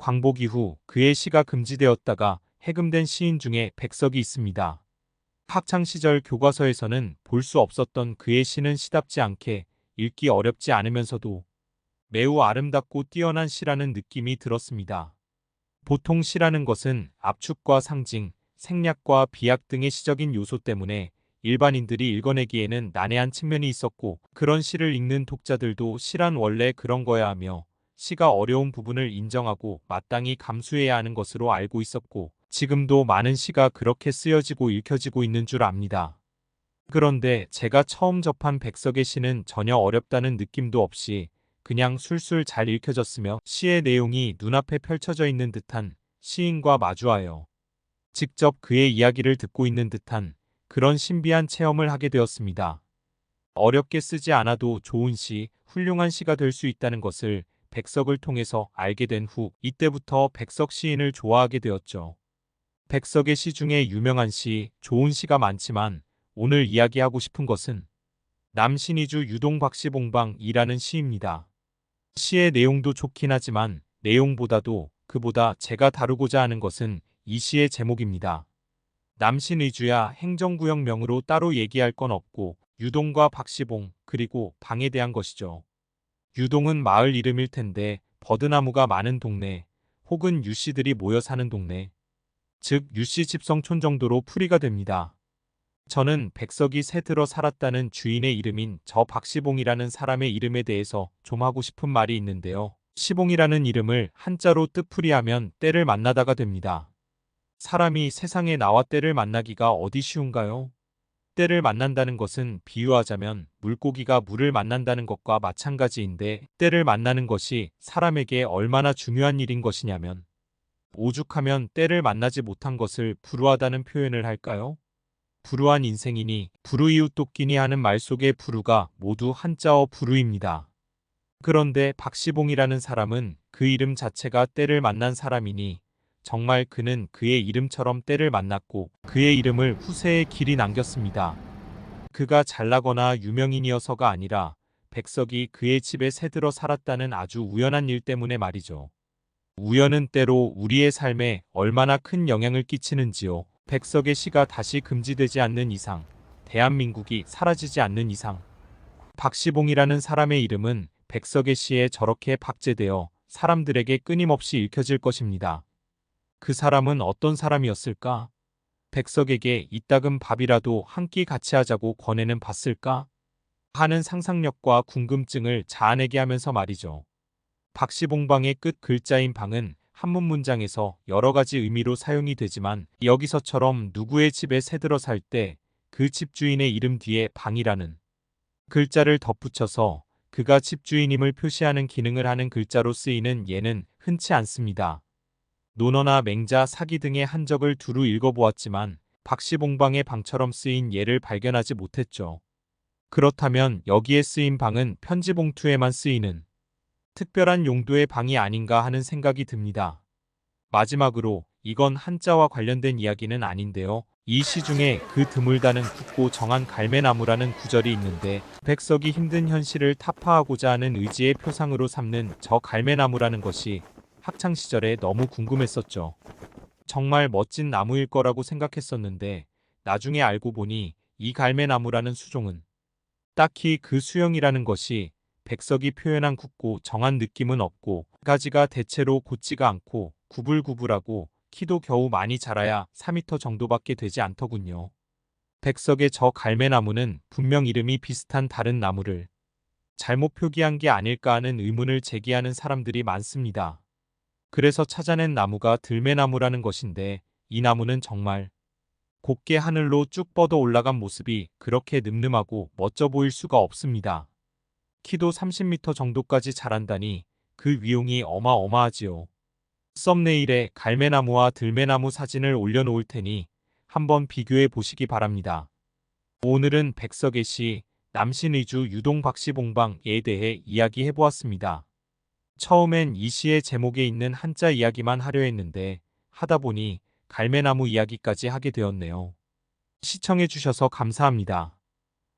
광복 이후 그의 시가 금지되었다가 해금된 시인 중에 백석이 있습니다. 학창시절 교과서에서는 볼 수 없었던 그의 시는 시답지 않게 읽기 어렵지 않으면서도 매우 아름답고 뛰어난 시라는 느낌이 들었습니다. 보통 시라는 것은 압축과 상징, 생략과 비약 등의 시적인 요소 때문에 일반인들이 읽어내기에는 난해한 측면이 있었고, 그런 시를 읽는 독자들도 시란 원래 그런 거야 하며 시가 어려운 부분을 인정하고 마땅히 감수해야 하는 것으로 알고 있었고, 지금도 많은 시가 그렇게 쓰여지고 읽혀지고 있는 줄 압니다. 그런데 제가 처음 접한 백석의 시는 전혀 어렵다는 느낌도 없이 그냥 술술 잘 읽혀졌으며, 시의 내용이 눈앞에 펼쳐져 있는 듯한, 시인과 마주하여 직접 그의 이야기를 듣고 있는 듯한 그런 신비한 체험을 하게 되었습니다. 어렵게 쓰지 않아도 좋은 시, 훌륭한 시가 될 수 있다는 것을 백석을 통해서 알게 된 후, 이때부터 백석 시인을 좋아하게 되었죠. 백석의 시 중에 유명한 시, 좋은 시가 많지만 오늘 이야기하고 싶은 것은 남신이주 유동박시봉방이라는 시입니다. 시의 내용도 좋긴 하지만 내용보다도 그보다 제가 다루고자 하는 것은 이 시의 제목입니다. 남신의주야 행정구역명으로 따로 얘기할 건 없고 유동과 박시봉 그리고 방에 대한 것이죠. 유동은 마을 이름일 텐데 버드나무가 많은 동네 혹은 유씨들이 모여 사는 동네, 즉 유씨 집성촌 정도로 풀이가 됩니다. 저는 백석이 새 들어 살았다는 주인의 이름인 저 박시봉이라는 사람의 이름에 대해서 좀 하고 싶은 말이 있는데요. 시봉이라는 이름을 한자로 뜻풀이하면 때를 만나다가 됩니다. 사람이 세상에 나와 때를 만나기가 어디 쉬운가요? 때를 만난다는 것은 비유하자면 물고기가 물을 만난다는 것과 마찬가지인데, 때를 만나는 것이 사람에게 얼마나 중요한 일인 것이냐면, 오죽하면 때를 만나지 못한 것을 불우하다는 표현을 할까요? 불우한 인생이니 불우이웃돕기니 하는 말 속의 불우가 모두 한자어 불우입니다. 그런데 박시봉이라는 사람은 그 이름 자체가 때를 만난 사람이니 정말 그는 그의 이름처럼 때를 만났고 그의 이름을 후세에 길이 남겼습니다. 그가 잘나거나 유명인이어서가 아니라 백석이 그의 집에 새들어 살았다는 아주 우연한 일 때문에 말이죠. 우연은 때로 우리의 삶에 얼마나 큰 영향을 끼치는지요. 백석의 시가 다시 금지되지 않는 이상, 대한민국이 사라지지 않는 이상, 박시봉이라는 사람의 이름은 백석의 시에 저렇게 박제되어 사람들에게 끊임없이 읽혀질 것입니다. 그 사람은 어떤 사람이었을까? 백석에게 이따금 밥이라도 한 끼 같이 하자고 권해는 받을까? 하는 상상력과 궁금증을 자아내게 하면서 말이죠. 박시봉방의 끝 글자인 방은 한문 문장에서 여러 가지 의미로 사용이 되지만, 여기서처럼 누구의 집에 새들어 살 때 그 집주인의 이름 뒤에 방이라는 글자를 덧붙여서 그가 집주인임을 표시하는 기능을 하는 글자로 쓰이는 예는 흔치 않습니다. 논어나 맹자, 사기 등의 한적을 두루 읽어보았지만 박시봉방의 방처럼 쓰인 예를 발견하지 못했죠. 그렇다면 여기에 쓰인 방은 편지봉투에만 쓰이는 특별한 용도의 방이 아닌가 하는 생각이 듭니다. 마지막으로, 이건 한자와 관련된 이야기는 아닌데요. 이 시 중에 그 드물다는 굵고 정한 갈매나무라는 구절이 있는데, 백석이 힘든 현실을 타파하고자 하는 의지의 표상으로 삼는 저 갈매나무라는 것이 학창시절에 너무 궁금했었죠. 정말 멋진 나무일 거라고 생각했었는데 나중에 알고 보니 이 갈매나무라는 수종은 딱히 그 수형이라는 것이 백석이 표현한 굵고 정한 느낌은 없고, 가지가 대체로 곧지가 않고 구불구불하고 키도 겨우 많이 자라야 4m 정도밖에 되지 않더군요. 백석의 저 갈매나무는 분명 이름이 비슷한 다른 나무를 잘못 표기한 게 아닐까 하는 의문을 제기하는 사람들이 많습니다. 그래서 찾아낸 나무가 들매나무라는 것인데, 이 나무는 정말 곱게 하늘로 쭉 뻗어 올라간 모습이 그렇게 늠름하고 멋져 보일 수가 없습니다. 키도 30m 정도까지 자란다니 그 위용이 어마어마하지요. 썸네일에 갈매나무와 들매나무 사진을 올려놓을 테니 한번 비교해 보시기 바랍니다. 오늘은 백석의 시 남신의주 유동박시봉방에 대해 이야기해 보았습니다. 처음엔 이 시의 제목에 있는 한자 이야기만 하려 했는데 하다 보니 갈매나무 이야기까지 하게 되었네요. 시청해 주셔서 감사합니다.